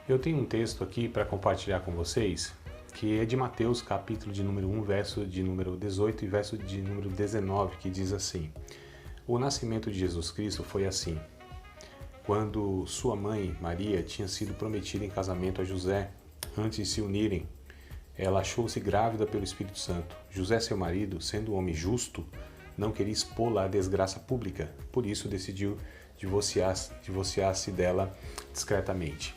Eu tenho um texto aqui para compartilhar com vocês, que é de Mateus, capítulo de número 1, verso de número 18 e verso de número 19, que diz assim: O nascimento de Jesus Cristo foi assim. Quando sua mãe, Maria, tinha sido prometida em casamento a José, antes de se unirem, ela achou-se grávida pelo Espírito Santo. José, seu marido, sendo um homem justo, não queria expô-la à desgraça pública, por isso decidiu divorciar-se dela discretamente.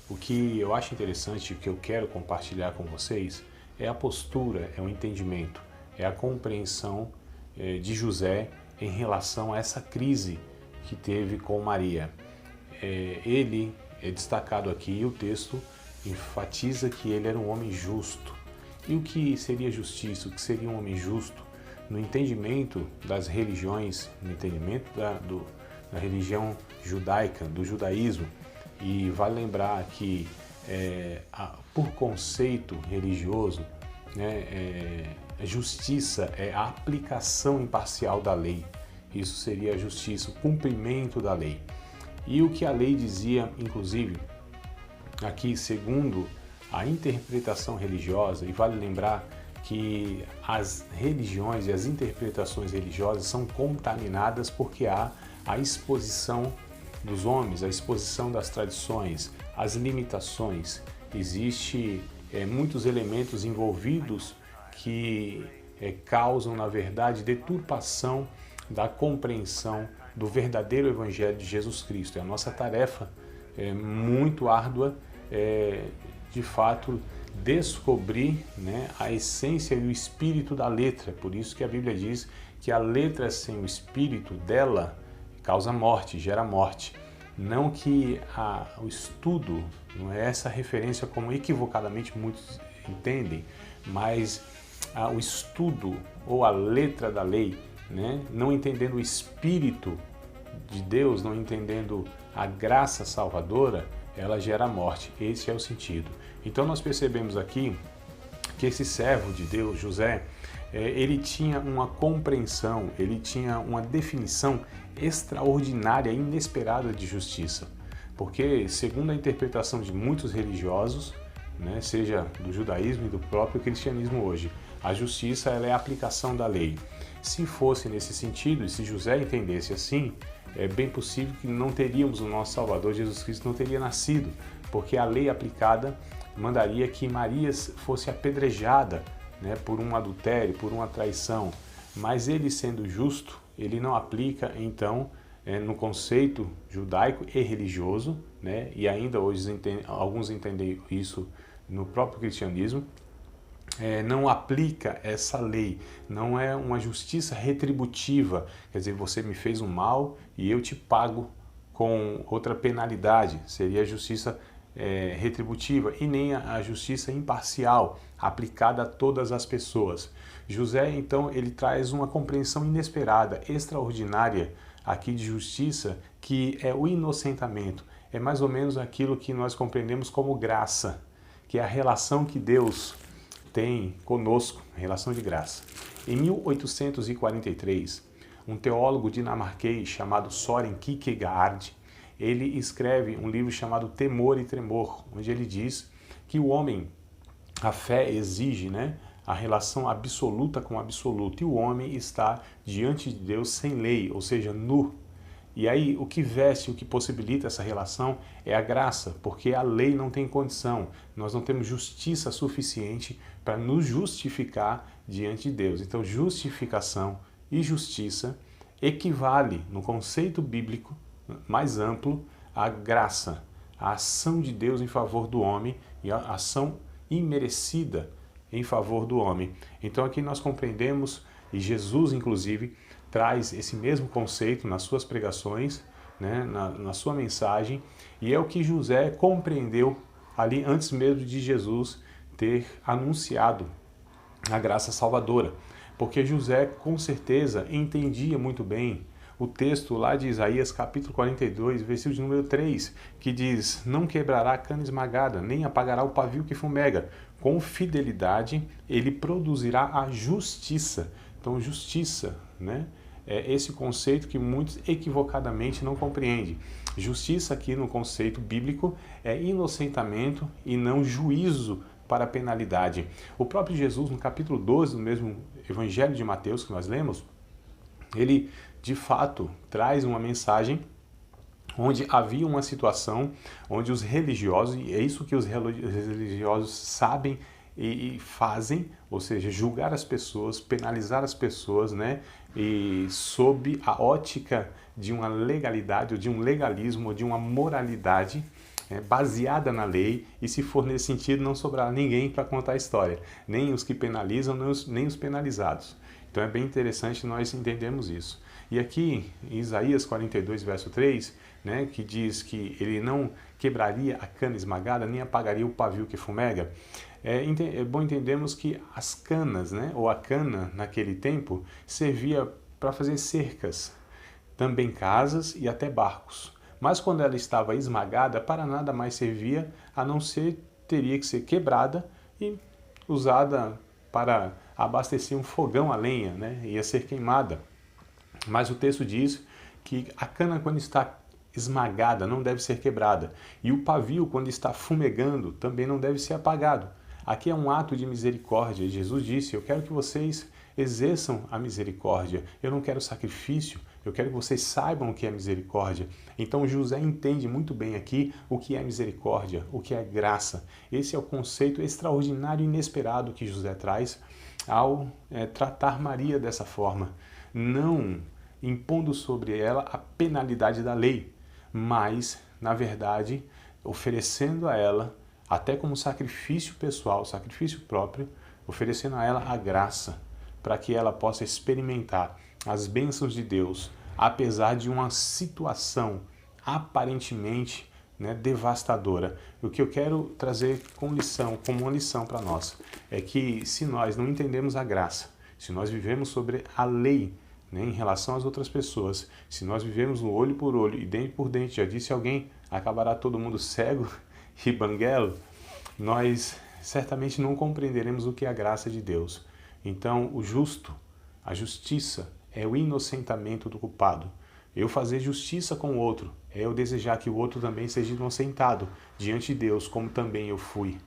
O que eu acho interessante, o que eu quero compartilhar com vocês, é a postura, é o entendimento, é a compreensão de José em relação a essa crise que teve com Maria. Ele é destacado aqui, o texto enfatiza que ele era um homem justo. E o que seria justiça? O que seria um homem justo? No entendimento das religiões, no entendimento da religião judaica, do judaísmo, e vale lembrar que, por conceito religioso, a justiça é a aplicação imparcial da lei. Isso seria a justiça, o cumprimento da lei. E o que a lei dizia, inclusive, aqui segundo a interpretação religiosa, e vale lembrar que as religiões e as interpretações religiosas são contaminadas porque há a exposição dos homens, a exposição das tradições, as limitações. Existem muitos elementos envolvidos que causam, na verdade, deturpação da compreensão do verdadeiro Evangelho de Jesus Cristo. A nossa tarefa é muito árdua, de fato, descobrir a essência e o espírito da letra. Por isso que a Bíblia diz que a letra sem o espírito dela causa morte, gera morte. Não que o estudo, não é essa referência como equivocadamente muitos entendem, mas o estudo ou a letra da lei, não entendendo o espírito de Deus, não entendendo a graça salvadora, ela gera morte. Esse é o sentido. Então nós percebemos aqui que esse servo de Deus, José, ele tinha uma compreensão, ele tinha uma definição extraordinária e inesperada de justiça. Porque, segundo a interpretação de muitos religiosos, seja do judaísmo e do próprio cristianismo hoje, a justiça ela é a aplicação da lei. Se fosse nesse sentido, e se José entendesse assim, é bem possível que não teríamos o nosso Salvador, Jesus Cristo não teria nascido, porque a lei aplicada mandaria que Maria fosse apedrejada por um adultério, por uma traição. Mas ele, sendo justo, ele não aplica, então, no conceito judaico e religioso, e ainda hoje alguns entendem isso no próprio cristianismo, não aplica essa lei, não é uma justiça retributiva, quer dizer, você me fez um mal e eu te pago com outra penalidade, seria a justiça retributiva, e nem a justiça imparcial, aplicada a todas as pessoas. José, então, ele traz uma compreensão inesperada, extraordinária aqui de justiça, que é o inocentamento, é mais ou menos aquilo que nós compreendemos como graça, que é a relação que Deus tem conosco, relação de graça. Em 1843, um teólogo dinamarquês chamado Søren Kierkegaard, ele escreve um livro chamado Temor e Tremor, onde ele diz que o homem, a fé exige a relação absoluta com o absoluto, e o homem está diante de Deus sem lei, ou seja, nu. E aí o que veste, o que possibilita essa relação é a graça, porque a lei não tem condição, nós não temos justiça suficiente para nos justificar diante de Deus. Então justificação e justiça equivale, no conceito bíblico mais amplo, à graça, a ação de Deus em favor do homem e a ação imerecida em favor do homem. Então aqui nós compreendemos, e Jesus inclusive traz esse mesmo conceito nas suas pregações, na sua mensagem, e é o que José compreendeu ali antes mesmo de Jesus ter anunciado a graça salvadora, porque José com certeza entendia muito bem o texto lá de Isaías capítulo 42, versículo de número 3, que diz: não quebrará a cana esmagada, nem apagará o pavio que fumega. Com fidelidade ele produzirá a justiça. Então justiça, esse conceito que muitos equivocadamente não compreendem. Justiça aqui no conceito bíblico é inocentamento e não juízo para penalidade. O próprio Jesus, no capítulo 12 do mesmo Evangelho de Mateus que nós lemos, ele de fato traz uma mensagem onde havia uma situação onde os religiosos, e é isso que os religiosos sabem e fazem, ou seja, julgar as pessoas, penalizar as pessoas, né? E sob a ótica de uma legalidade, ou de um legalismo, ou de uma moralidade baseada na lei, e se for nesse sentido não sobrará ninguém para contar a história, nem os que penalizam, nem os penalizados. Então é bem interessante nós entendermos isso. E aqui em Isaías 42, verso 3, né, que diz que ele não quebraria a cana esmagada, nem apagaria o pavio que fumega, é bom entendermos que as canas, né, ou a cana naquele tempo, servia para fazer cercas, também casas e até barcos. Mas quando ela estava esmagada, para nada mais servia, a não ser teria que ser quebrada e usada para abastecer um fogão a lenha, né, ia ser queimada. Mas o texto diz que a cana, quando está esmagada, não deve ser quebrada. E o pavio, quando está fumegando, também não deve ser apagado. Aqui é um ato de misericórdia. Jesus disse: eu quero que vocês exerçam a misericórdia. Eu não quero sacrifício, eu quero que vocês saibam o que é misericórdia. Então José entende muito bem aqui o que é misericórdia, o que é graça. Esse é o conceito extraordinário e inesperado que José traz ao tratar Maria dessa forma. Não impondo sobre ela a penalidade da lei, mas, na verdade, oferecendo a ela, até como sacrifício pessoal, sacrifício próprio, oferecendo a ela a graça, para que ela possa experimentar as bênçãos de Deus, apesar de uma situação aparentemente, né, devastadora. O que eu quero trazer como uma lição para nós, é que se nós não entendemos a graça, se nós vivemos sobre a lei, né, em relação às outras pessoas, se nós vivemos no olho por olho e dente por dente, já disse alguém, acabará todo mundo cego e banguelo, nós certamente não compreenderemos o que é a graça de Deus. Então, o justo, a justiça, é o inocentamento do culpado. Eu fazer justiça com o outro é eu desejar que o outro também seja inocentado diante de Deus, como também eu fui.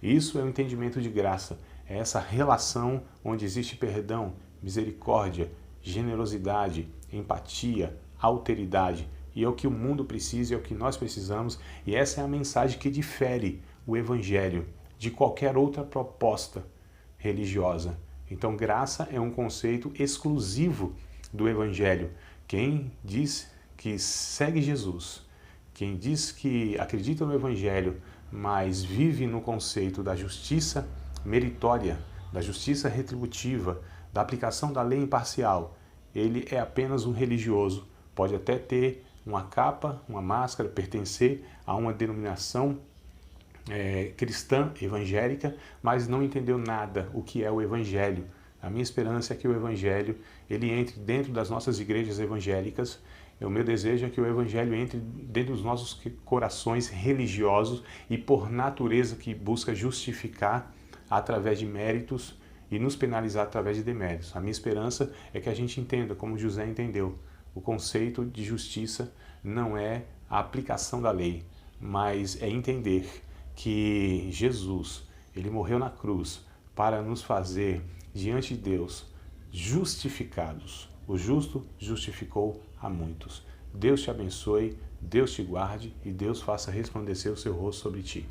Isso é o entendimento de graça, é essa relação onde existe perdão, misericórdia, generosidade, empatia, alteridade. E é o que o mundo precisa, é o que nós precisamos, e essa é a mensagem que difere o Evangelho de qualquer outra proposta religiosa. Então, graça é um conceito exclusivo do Evangelho. Quem diz que segue Jesus, quem diz que acredita no Evangelho, mas vive no conceito da justiça meritória, da justiça retributiva, da aplicação da lei imparcial, ele é apenas um religioso. Pode até ter uma capa, uma máscara, pertencer a uma denominação cristã, evangélica, mas não entendeu nada o que é o Evangelho. A minha esperança é que o Evangelho ele entre dentro das nossas igrejas evangélicas. O meu desejo é que o Evangelho entre dentro dos nossos corações religiosos e por natureza que busca justificar através de méritos e nos penalizar através de deméritos. A minha esperança é que a gente entenda, como José entendeu, o conceito de justiça não é a aplicação da lei, mas é entender que Jesus, ele morreu na cruz para nos fazer, diante de Deus, justificados. O justo justificou a muitos. Deus te abençoe, Deus te guarde e Deus faça resplandecer o seu rosto sobre ti.